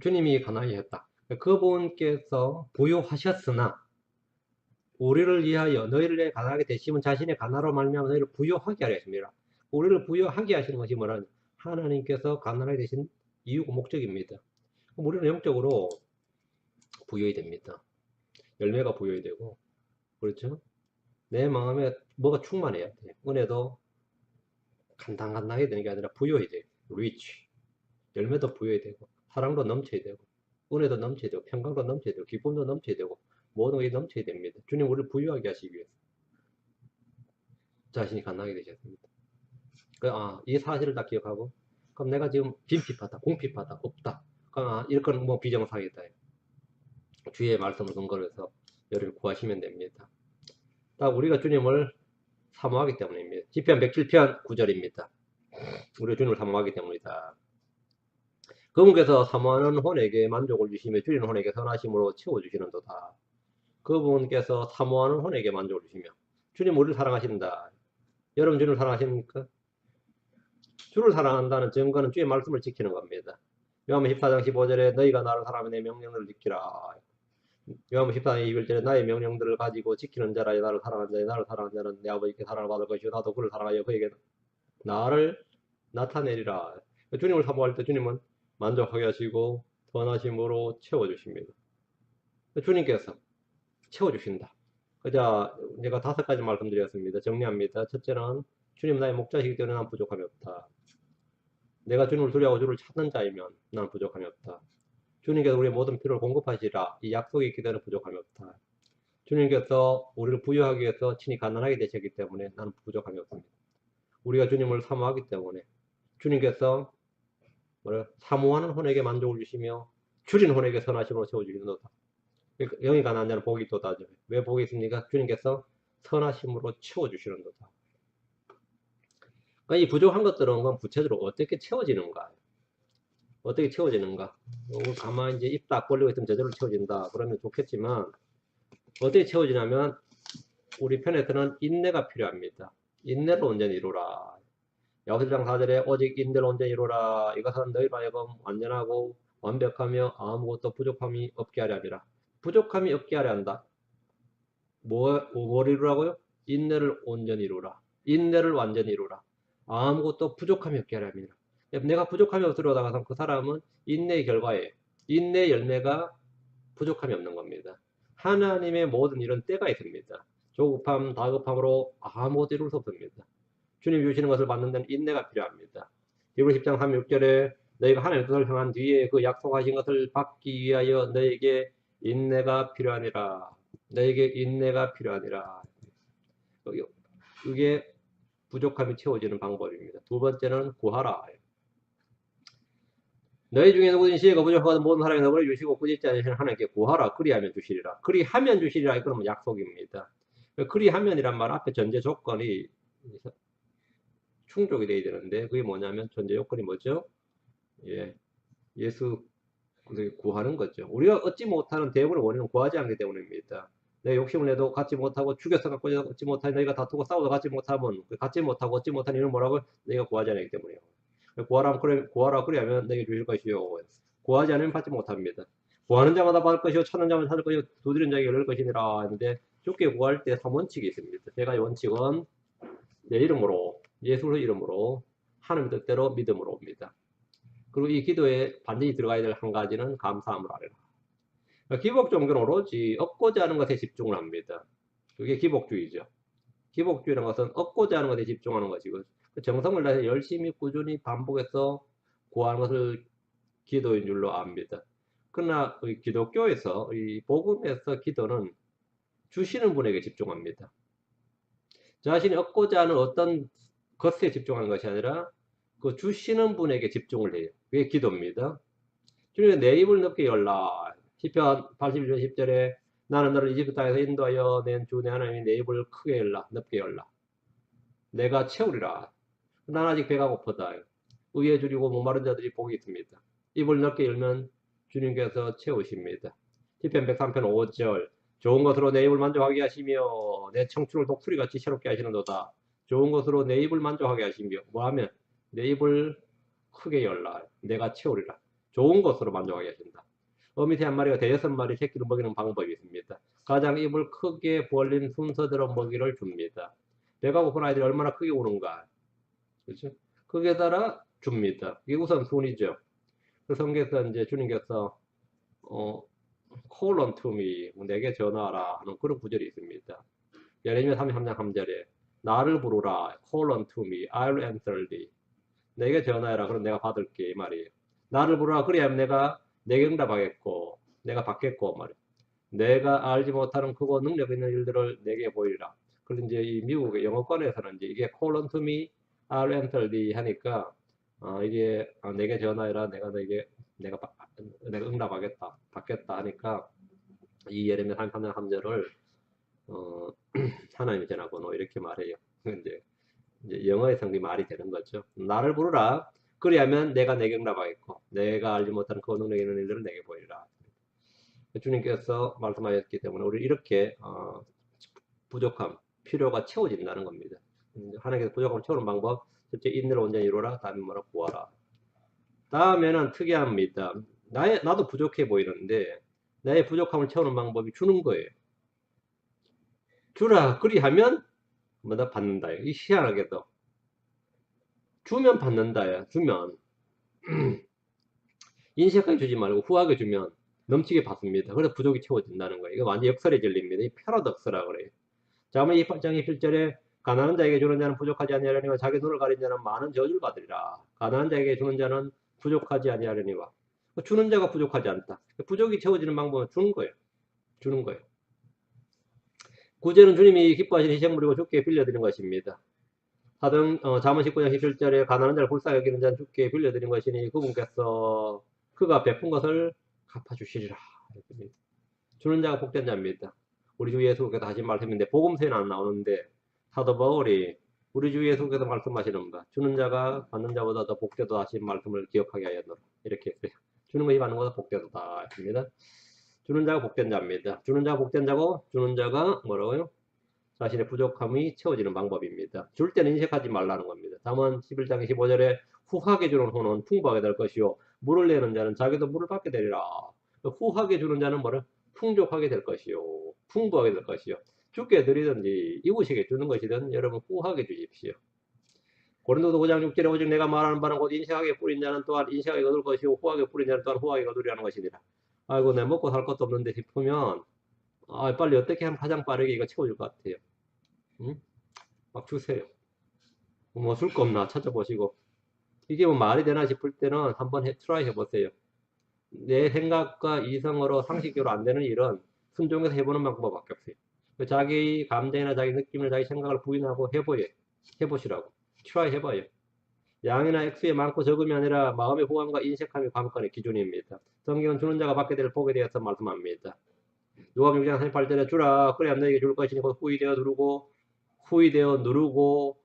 주님이 가난하게 했다. 그분께서 부유하셨으나 우리를 위하여 너희를 위해 가난하게 되시면 자신의 가난으로 말미암아 너희를 부유하게 하려 하십니다. 우리를 부유하게 하시는 것이 뭐냐면 하나님께서 가난하게 되신 이유고 목적입니다. 우리는 영적으로 부여이 됩니다. 열매가 부여이 되고, 그렇죠? 내 마음에 뭐가 충만해야 돼. 은혜도 간당간당하게 되는 게 아니라 부여이 돼. 리치. 열매도 부여이 되고, 사랑도 넘쳐야 되고, 은혜도 넘쳐야 되고, 평강도 넘쳐야 되고, 기쁨도 넘쳐야 되고, 모든 게 넘쳐야 됩니다. 주님 우리를 부유하게 하시기 위해서 자신이 가난하게 되셨습니다. 이 사실을 다 기억하고, 그럼 내가 지금 빈핍하다, 공핍하다, 없다. 이건 뭐 비정상이다. 주의 말씀을 근거로 해서 여러분 구하시면 됩니다. 우리가 주님을 사모하기 때문입니다. 시편 107편 9절입니다. 우리가 주님을 사모하기 때문이다. 그분께서 사모하는 혼에게 만족을 주시며 줄이는 혼에게 선하심으로 채워주시는도다. 그분께서 사모하는 혼에게 만족을 주시며 주님 우리를 사랑하신다. 여러분 주님을 사랑하십니까? 주를 사랑한다는 증거는 주의 말씀을 지키는 겁니다. 요한복음 14장 15절에 너희가 나를 사랑하면 내 명령을 지키라. 요한복음 14장 21절에 나의 명령들을 가지고 지키는 자라 나를 사랑하는 자여 나를 사랑하는 자는 내 아버지께 사랑을 받을 것이요 나도 그를 사랑하여 그에게 나를 나타내리라. 주님을 사모할 때 주님은 만족하게 하시고 선하심으로 채워주십니다. 주님께서 채워주신다. 제가 5가지 말씀드렸습니다. 정리합니다. 첫째는 주님 나의 목자시기 때문에 난 부족함이 없다. 내가 주님을 두려워하고 주를 찾는 자이면 난 부족함이 없다. 주님께서 우리의 모든 필요를 공급하시라. 이 약속이 있기 때문에 부족함이 없다. 주님께서 우리를 부유하기 위해서 친히 가난하게 되셨기 때문에 나는 부족함이 없습니다. 우리가 주님을 사모하기 때문에 주님께서 사모하는 혼에게 만족을 주시며 줄인 혼에게 선하심으로 채워주시는도다. 영이 가난한 자는 복이 있도다. 왜 복이 있습니까? 주님께서 선하심으로 채워주시는도다. 이 부족한 것들은 구체적으로 어떻게 채워지는가? 어떻게 채워지는가? 가만히 이제 입 딱 벌리고 있으면 저절로 채워진다. 그러면 좋겠지만 어떻게 채워지냐면 우리 편에서는 인내가 필요합니다. 인내를 온전히 이루라. 야고보서 1장 4절에 오직 인내를 온전히 이루라. 이것은 너희로 하여금 완전하고 완벽하며 아무것도 부족함이 없게 하려 함이라. 부족함이 없게 하려 한다. 뭘 이루라고요? 인내를 온전히 이루라. 인내를 완전히 이루라. 아무것도 부족함이 없게 하려 함이라. 내가 부족함이 없으려다가 그 사람은 인내의 결과에 인내의 열매가 부족함이 없는 겁니다. 하나님의 모든 일은 때가 있습니다. 조급함, 다급함으로 아무것도 이룰 수 없습니다. 주님 주시는 것을 받는 데는 인내가 필요합니다. 히브리 10장 36절에 너희가 하나님의 뜻을 향한 뒤에 그 약속하신 것을 받기 위하여 너에게 인내가 필요하니라. 너에게 인내가 필요하니라. 이게 부족함이 채워지는 방법입니다. 두 번째는 구하라. 너희 중에 누구든 지혜가 부족하거든 모든 사람이 너를 주시고 꾸짖지 않으시는 하나님께 구하라. 그리하면 주시리라. 그리하면 주시리라. 이거는 약속입니다. 그리하면이란 말 앞에 전제 조건이 충족이 돼야 되는데 그게 뭐냐면 전제 조건이 뭐죠? 예수 구하는 거죠. 우리가 얻지 못하는 대부분의 원인은 구하지 않기 때문입니다. 내 욕심을 내도 갖지 못하고 죽여서 갖고 얻지 못하니 너희가 다투고 싸워도 갖지 못하면 갖지 못하고 얻지 못하는 이유는 뭐라고? 너희가 구하지 않기 때문이에요. 구하라 그리하면 너희에게 주실 것이요. 구하지 않으면 받지 못합니다. 구하는 자마다 받을 것이요 찾는 자마다 찾을 것이요 두드리는 자에게 열릴 것이니라 하는데 주께 구할 때 3원칙이 있습니다. 세 가지 원칙은 내 이름으로 예수의 이름으로 하나님의 뜻대로 믿음으로 옵니다. 그리고 이 기도에 반드시 들어가야 될 한 가지는 감사함을 하라. 기복 종교는 오로지 얻고자 하는 것에 집중을 합니다. 그게 기복주의죠. 기복주의라는 것은 얻고자 하는 것에 집중하는 것이고, 정성을 다해서 열심히 꾸준히 반복해서 구하는 것을 기도인 줄로 압니다. 그러나 기독교에서 이 복음에서 기도는 주시는 분에게 집중합니다. 자신이 얻고자 하는 어떤 것에 집중하는 것이 아니라 그 주시는 분에게 집중을 해요. 그게 기도입니다. 주님 내 입을 넓게 열라. 시편 81편 10절에 나는 너를 이집트 땅에서 인도하여 낸 주 내 하나님이 내 입을 크게 열라. 넓게 열라. 내가 채우리라. 난 아직 배가 고프다. 의에 줄이고 목마른 자들이 복이 있습니다. 입을 넓게 열면 주님께서 채우십니다. 시편 103편 5절 좋은 것으로 내 입을 만족하게 하시며 내 청춘을 독수리같이 새롭게 하시는도다. 좋은 것으로 내 입을 만족하게 하시며 뭐하면 내 입을 크게 열라. 내가 채우리라. 좋은 것으로 만족하게 하신다. 어미새 한 마리가 대여섯 마리 새끼를 먹이는 방법이 있습니다. 가장 입을 크게 벌린 순서대로 먹이를 줍니다. 배가 고픈 아이들이 얼마나 크게 우는가. 그렇죠? 거기에 따라 줍니다. 이게 우선 순이죠. 그 성경에서 이제 주님께서 call unto me, 내게 전화하라 하는 그런 구절이 있습니다. 예레미야 33장 3절에 나를 부르라, call unto me, I'll answer thee. 내게 전화해라, 그럼 내가 받을게 이 말이에요. 나를 부르라, 그래야 내가 내게 응답하겠고 내가 받겠고 말이에요. 내가 알지 못하는 크고 능력 있는 일들을 내게 보이리라. 그래서 이제 이 미국의 영어권에서는 이제 이게 call unto me, I'll answer thee 하니까 이게 내게 전화해라, 내가 응답하겠다, 받겠다 하니까 이 예레미야 33장 3절을 하나님의 전화번호 이렇게 말해요. 이제 영어에서 그 말이 되는 거죠. 나를 부르라. 그리하면 내가 내게 응답하겠고 내가 알지 못하는 그 능력 있는 일들을 내게 보이리라. 주님께서 말씀하셨기 때문에 우리 이렇게 부족함, 필요가 채워진다는 겁니다. 하나님께서 부족함을 채우는 방법, 첫째 인내를 온전히 이루라, 다음에 뭐라 구하라. 다음에는 특이합니다. 나도 부족해 보이는데 나의 부족함을 채우는 방법이 주는 거예요. 주라. 그리하면 뭐다 받는다. 이 희한하게도 주면 받는다야. 주면 인색하게 주지 말고 후하게 주면 넘치게 받습니다. 그래서 부족이 채워진다는 거예요. 이거 완전 역설의 진리입니다. 이 패러독스라 그래요. 자문 8장 21절에 가난한 자에게 주는 자는 부족하지 아니하려니와 자기 눈을 가린 자는 많은 저주를 받으리라. 가난한 자에게 주는 자는 부족하지 아니하려니와 주는 자가 부족하지 않다. 부족이 채워지는 방법은 주는 거예요. 주는 거예요. 구제는 주님이 기뻐하시는 희생물이고 주께 빌려드린 것입니다. 자문 19장 17절에 가난한 자를 불쌍히 여기는 자는 주께 빌려드린 것이니 그분께서 그가 베푼 것을 갚아주시리라. 주는 자가 복된 자입니다. 우리 주 예수께서 하신 말씀인데 복음서에는 안 나오는데 사도 바울이 우리 주 예수께서 말씀하시는 바 주는 자가 받는 자보다 더 복되다 하신 말씀을 기억하게 하였노라. 이렇게 했어요. 주는 것이 받는 것보다 복되다 했습니다. 주는 자가 복된 자입니다. 주는 자가 복된 자고 주는 자가 뭐라고요? 자신의 부족함이 채워지는 방법입니다. 줄 때는 인색하지 말라는 겁니다. 잠언 11장 15절에 후하게 주는 혼은 풍부하게 될 것이요 물을 내는 자는 자기도 물을 받게 되리라. 후하게 주는 자는 뭐를 풍족하게 될 것이요 풍부하게 될 것이요 주께 드리든지 이웃에게 주는 것이든 여러분 후하게 주십시오. 고린도서 5장 6절에 오직 내가 말하는 바는 곧 인색하게 뿌린 자는 또한 인색하게 거둘 것이요 후하게 뿌린 자는 또한 후하게 거두리라는 것이니라. 아이고 내 먹고 살 것도 없는데 싶으면 빨리 어떻게 하면 가장 빠르게 이거 채워줄 것 같아요. 응? 막 주세요. 뭐 줄 거 없나 찾아보시고 이게 뭐 말이 되나 싶을 때는 한번 트라이 해보세요. 내 생각과 이성으로 상식적으로 안 되는 일은 순종해서 해보는 방법밖에 없어요. 자기 감정이나 자기 느낌이나 자기 생각을 부인하고 해보시라고. 트라이 해봐요. 양이나 액수에 많고 적음이 아니라 마음의 호감과 인색함이 관건의 기준입니다. 성경은 주는 자가 받게 될 복에 대해서 말씀합니다. 요한복음 6장 38절에 주라 그래야 너에게 줄 것이니 곧 후이되어 누르고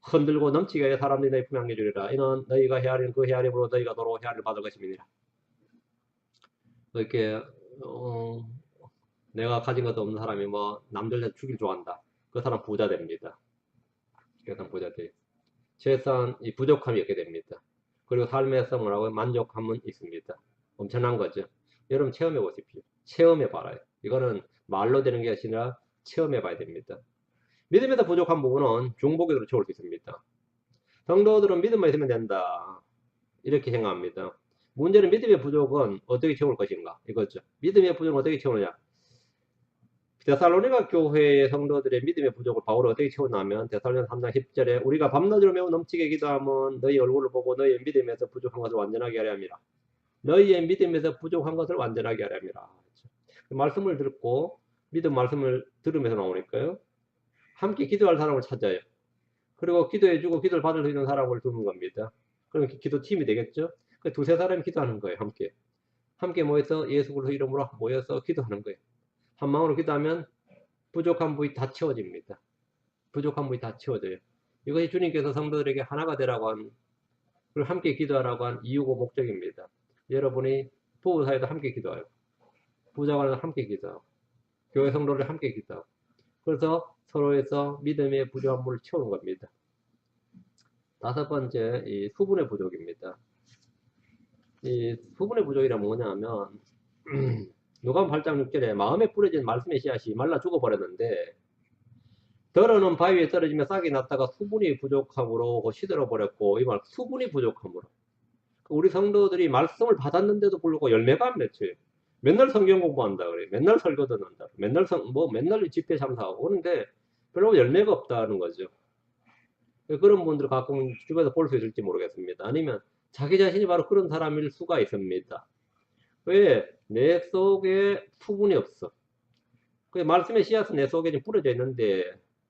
흔들고 넘치게 하여 사람들이 너희 품에 안겨주리라. 이는 너희가 헤아리는 그 헤아림으로 너희가 도로 헤아림을 받을 것임이니라. 이렇게 내가 가진 것도 없는 사람이 뭐 남들 주길 좋아한다. 그 사람 부자 됩니다. 그 사람 부자 돼요. 최소한 이 부족함이 있게 됩니다. 그리고 삶에서 뭐라고 만족함은 있습니다. 엄청난 거죠. 여러분 체험해 보십시오. 체험해 봐라요. 이거는 말로 되는 게 아니라 체험해 봐야 됩니다. 믿음에서 부족한 부분은 중복으로 채울 수 있습니다. 성도들은 믿음만 있으면 된다. 이렇게 생각합니다. 문제는 믿음의 부족은 어떻게 채울 것인가 이거죠. 믿음의 부족은 어떻게 채우느냐. 데살로니가 교회의 성도들의 믿음의 부족을 바울은 어떻게 채우냐면 데살로니가 3장 10절에 우리가 밤낮으로 매우 넘치게 기도하면 너희 얼굴을 보고 너희의 믿음에서 부족한 것을 완전하게 하려 함이라. 너희의 믿음에서 부족한 것을 완전하게 하려 함이라. 그 말씀을 듣고 믿음 말씀을 들으면서 나오니까요. 함께 기도할 사람을 찾아요. 그리고 기도해주고 기도를 받을 수 있는 사람을 두는 겁니다. 그럼 기도팀이 되겠죠? 그 두세 사람이 기도하는 거예요. 함께 모여서 예수 그리스도 이름으로 모여서 기도하는 거예요. 한 마음으로 기도하면 부족한 부위 다 채워집니다. 부족한 부위 다 채워져요. 이것이 주님께서 성도들에게 하나가 되라고 한, 그리고 함께 기도하라고 한 이유고 목적입니다. 여러분이 부부 사이도 함께 기도하고, 부자간에도 함께 기도하고, 교회 성도들 함께 기도하고, 그래서 서로에서 믿음의 부족함을 채우는 겁니다. 다섯 번째, 이 수분의 부족입니다. 이 수분의 부족이란 뭐냐면 누가복음 8장 6절에 마음에 뿌려진 말씀의 씨앗이 말라 죽어버렸는데 더러는 바위에 떨어지며 싹이 났다가 수분이 부족함으로 시들어버렸고, 이 말 수분이 부족함으로 우리 성도들이 말씀을 받았는데도 불구하고 열매가 안 맺혀요. 맨날 성경 공부한다 그래. 맨날 설교 듣는다. 맨날 집회 참석하고 그런데 별로 열매가 없다는 거죠. 그런 분들 가끔 주변에서 볼 수 있을지 모르겠습니다. 아니면 자기 자신이 바로 그런 사람일 수가 있습니다. 왜? 내 속에 수분이 없어. 그 말씀의 씨앗은 내 속에 좀 뿌려져 있는데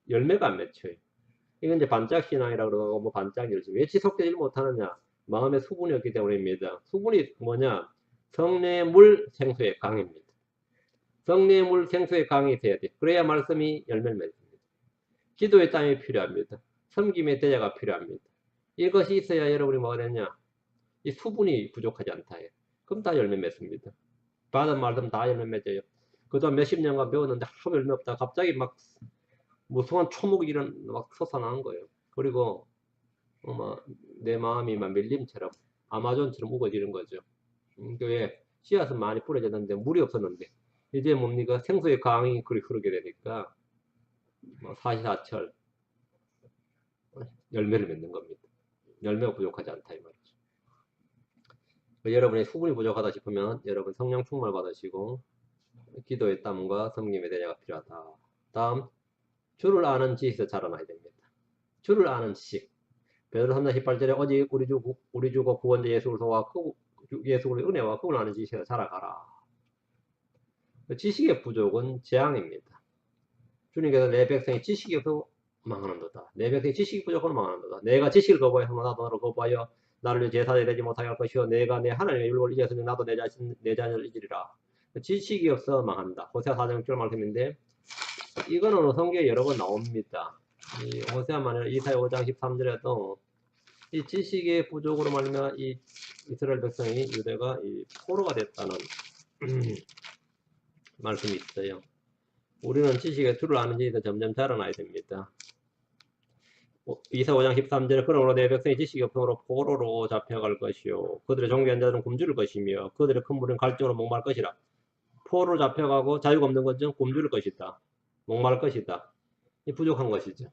열매가 안 맺혀요. 이건 이제 반짝신앙이라고 그러고 뭐 반짝일지 왜 지속되지 못하느냐? 마음에 수분이 없기 때문입니다. 수분이 뭐냐? 성령의 물 생수의 강입니다. 성령의 물 생수의 강이 있어야 돼. 그래야 말씀이 열매를 맺습니다. 기도의 땀이 필요합니다. 섬김의 대자가 필요합니다. 이것이 있어야 여러분이 뭐가 되냐? 이 수분이 부족하지 않다. 그럼 다 열매 맺습니다. 받은 말씀 다 열매 맺어요. 그동안 몇십 년간 배웠는데 하루 열매 없다. 갑자기 막 무성한 초목이 막 솟아나는 거예요. 그리고 내 마음이 막 밀림처럼 아마존처럼 우거지는 거죠. 교회에 씨앗은 많이 뿌려졌는데 물이 없었는데 이제 뭡니까? 생수의 강이 흐르게 되니까 사시사철 열매를 맺는 겁니다. 열매가 부족하지 않다 이 말이죠. 여러분의 수분이 부족하다 싶으면 여러분 성령 충만을 받으시고 기도의 땀과 섬김의 대자가 필요하다. 다음, 주를 아는 지식에서 자라나야 됩니다. 주를 아는 지식. 베드로 3장 18절에 오직 우리 주고 구원자 예수 그리스도와 예수 그리스도의 은혜와 그분을 아는 지식에서 자라가라. 지식의 부족은 재앙입니다. 주님께서 내 백성이 지식이 없어 망하는도다. 내 백성이 지식이 부족하면 망하는도다. 내가 지식을 거부하여 나도 너를 거부하여 나를 제사에 되지 못하게 할 것이요 내가 내 하나님의 율법을 잊었으니 나도 내 자녀를 잊으리라. 지식이 없어 망한다. 호세아 4장 6절 말씀인데 이거는 성경에 여러 번 나옵니다. 이 호세아만 아니라 이사야 5장 13절에도 이 지식의 부족으로 말미암아 이 이스라엘 백성이 유대가 이 포로가 됐다는 말씀이 있어요. 우리는 지식의 줄을 아는 지에서 점점 자라나야 됩니다. 이사야 5장 13절에 그러므로 내 백성이 지식이 없으므로 포로로 잡혀갈 것이요 그들의 종교한 자들은 굶주릴 것이며 그들의 큰 물은 갈증으로 목마를 것이라. 포로로 잡혀가고 자유가 없는 것은 굶주릴 것이다. 목마를 것이다. 이 부족한 것이죠.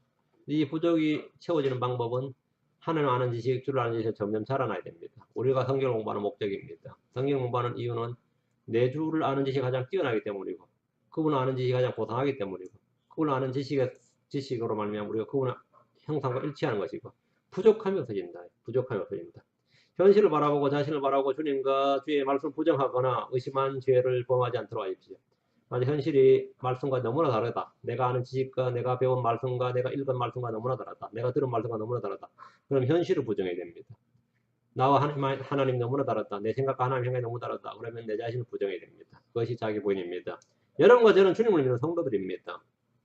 이 부족이 채워지는 방법은 하나님 아는 지식, 주를 아는 지식이 점점 자라나야 됩니다. 우리가 성경을 공부하는 목적입니다. 성경 공부하는 이유는 내 주를 아는 지식이 가장 뛰어나기 때문이고 그분을 아는 지식이 가장 고상하기 때문이고 그분을 아는 지식으로 말미암아 우리가 그분의 형상과 일치하는 것이고 부족함이 없어진다. 부족함이 없어진다. 현실을 바라보고 자신을 바라보고 주님과 주의 말씀을 부정하거나 의심한 죄를 범하지 않도록 하십시오. 만약 현실이 말씀과 너무나 다르다. 내가 아는 지식과 내가 배운 말씀과 내가 읽은 말씀과 너무나 다르다. 내가 들은 말씀과 너무나 다르다. 그럼 현실을 부정해야 됩니다. 나와 하나님 너무나 다르다. 내 생각과 하나님 생각이 너무 다르다. 그러면 내 자신을 부정해야 됩니다. 그것이 자기 부인입니다. 여러분과 저는 주님을 믿는 성도들입니다.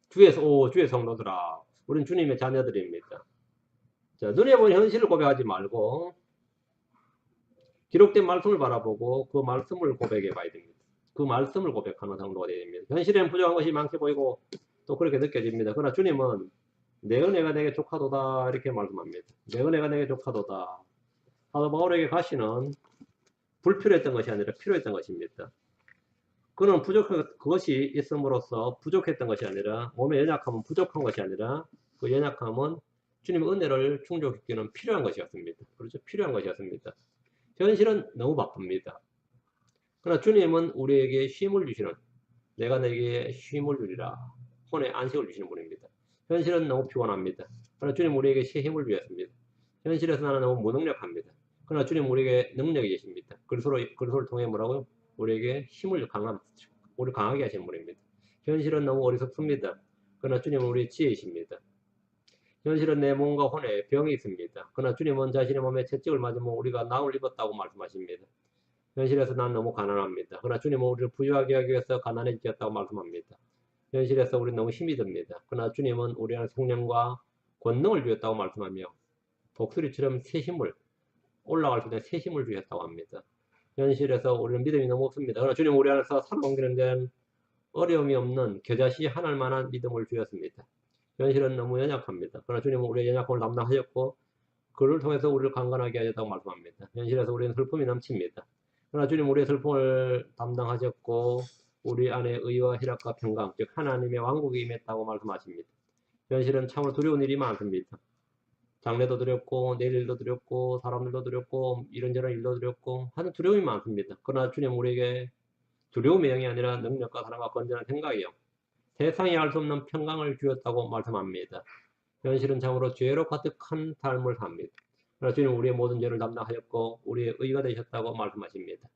주의 성도들아. 우리는 주님의 자녀들입니다. 자, 눈에 보이는 현실을 고백하지 말고 기록된 말씀을 바라보고 그 말씀을 고백해 봐야 됩니다. 그 말씀을 고백하는 성도가 되어야 됩니다. 현실에는 부족한 것이 많게 보이고 또 그렇게 느껴집니다. 그러나 주님은 내 은혜가 내게 족하도다 이렇게 말씀합니다. 내 은혜가 내게 족하도다. 사도 바울에게 가시는 불필요했던 것이 아니라 필요했던 것입니다. 그는 그것이 있음으로써 부족했던 것이 아니라 몸의 연약함은 부족한 것이 아니라 그 연약함은 주님의 은혜를 충족시키는 필요한 것이었습니다. 그렇죠? 필요한 것이었습니다. 현실은 너무 바쁩니다. 그러나 주님은 우리에게 쉼을 주시는, 내가 내게 쉼을 주리라, 혼의 안식을 주시는 분입니다. 현실은 너무 피곤합니다. 그러나 주님 우리에게 새 힘을 주셨습니다. 현실에서 나는 너무 무능력합니다. 그러나 주님 우리에게 능력이 계십니다. 그리스도를 통해 뭐라고요? 우리에게 힘을 우리 강하게 하시는 분입니다. 현실은 너무 어리석습니다. 그러나 주님은 우리의 지혜이십니다. 현실은 내 몸과 혼에 병이 있습니다. 그러나 주님은 자신의 몸에 채찍을 맞으면 우리가 나을 입었다고 말씀하십니다. 현실에서 난 너무 가난합니다. 그러나 주님은 우리를 부유하게 하기 위해서 가난해지셨다고 말씀합니다. 현실에서 우리는 너무 힘이 듭니다. 그러나 주님은 우리 안에 성령과 권능을 주셨다고 말씀하며 독수리처럼 새 힘을, 올라갈 수 있는 새 힘을 주셨다고 합니다. 현실에서 우리는 믿음이 너무 없습니다. 그러나 주님 우리 안에서 살아옮기는 데는 어려움이 없는 겨자씨 하나일 만한 믿음을 주셨습니다. 현실은 너무 연약합니다. 그러나 주님은 우리의 연약함을 담당하셨고 그를 통해서 우리를 강건하게 하셨다고 말씀합니다. 현실에서 우리는 슬픔이 넘칩니다. 그러나 주님 우리의 슬픔을 담당하셨고 우리 안에 의와 희락과 평강, 즉 하나님의 왕국이 임했다고 말씀하십니다. 현실은 참으로 두려운 일이 많습니다. 장래도 두렵고 내일 일도 두렵고 사람들도 두렵고 이런저런 일도 두렵고 하여튼 두려움이 많습니다. 그러나 주님 우리에게 두려움의 영이 아니라 능력과 사랑과 건전한 생각이요 세상이 알 수 없는 평강을 주었다고 말씀합니다. 현실은 참으로 죄로 가득한 삶을 삽니다. 그러나 주님 우리의 모든 죄를 담당하셨고 우리의 의가 되셨다고 말씀하십니다.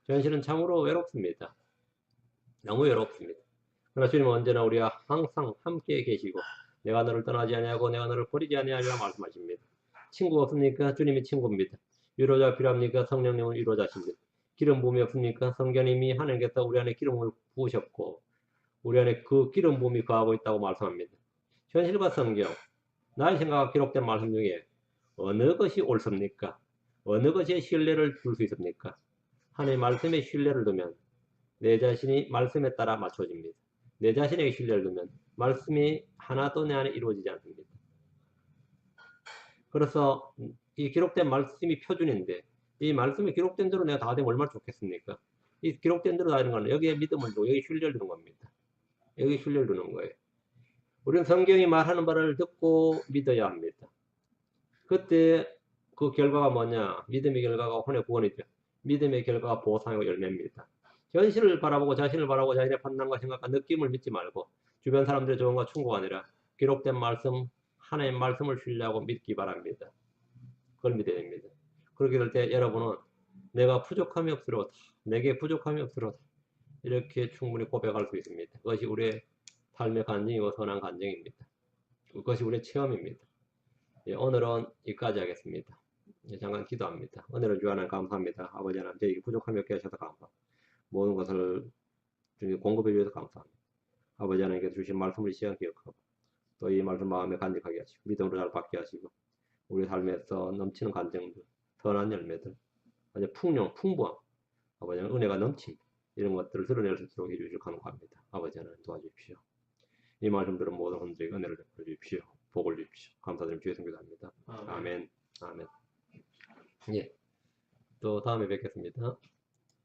현실은 참으로 외롭습니다. 너무 외롭습니다. 그러나 주님은 언제나 우리와 항상 함께 계시고 내가 너를 떠나지 아니하고 내가 너를 버리지 아니하리라 말씀하십니다. 친구가 없습니까? 주님이 친구입니다. 위로자 필요합니까? 성령님은 위로자십니다. 기름 부음이 없습니까? 성령님이 하나님께서 우리 안에 기름을 부으셨고 우리 안에 그 기름 부음이 거하고 있다고 말씀합니다. 현실과 성경, 나의 생각과 기록된 말씀 중에 어느 것이 옳습니까? 어느 것에 신뢰를 줄 수 있습니까? 하나님의 말씀에 신뢰를 두면 내 자신이 말씀에 따라 맞춰집니다. 내 자신에게 신뢰를 두면 말씀이 하나도 내 안에 이루어지지 않습니다. 그래서 이 기록된 말씀이 표준인데 이 말씀이 기록된 대로 내가 다 되면 얼마나 좋겠습니까? 이 기록된 대로 다 되는 건 여기에 믿음을 두고 여기 신뢰를 두는 겁니다. 여기 신뢰를 두는 거예요. 우리는 성경이 말하는 바를 듣고 믿어야 합니다. 그때 그 결과가 뭐냐? 믿음의 결과가 혼의 구원이죠. 믿음의 결과가 보상이고 열매입니다. 현실을 바라보고 자신을 바라보고 자신의 판단과 생각과 느낌을 믿지 말고 주변 사람들의 조언과 충고가 아니라 기록된 말씀, 하나님의 말씀을 신뢰하고 믿기 바랍니다. 그걸 믿어야 됩니다. 그렇게 될 때 여러분은 내가 부족함이 없으로다. 내게 부족함이 없으로다. 이렇게 충분히 고백할 수 있습니다. 그것이 우리의 삶의 간증이고 선한 간증입니다. 그것이 우리의 체험입니다. 예, 오늘은 여기까지 하겠습니다. 예, 잠깐 기도합니다. 오늘은 주 하나님 감사합니다. 아버지 하나님 저에게 부족함이 없게 하셔서 감사합니다. 모든 것을 공급해 주셔서 감사합니다. 아버지 하나님께서 주신 말씀을 시간 기억하고 또 이 말씀 마음에 간직하게 하시고 믿음으로 잘 받게 하시고 우리 삶에서 넘치는 간증들, 선한 열매들, 아주 풍부함, 아버지 하나님 은혜가 넘침 이런 것들을 드러낼 수 있도록 해주시길 간구합니다. 아버지 하나님 도와주십시오. 이 말씀 들은 모든 분들에게 은혜를 베풀어 주십시오. 복을 주십시오. 감사드리며 주의 성교합니다. 아멘. 아멘. 예. 또 다음에 뵙겠습니다.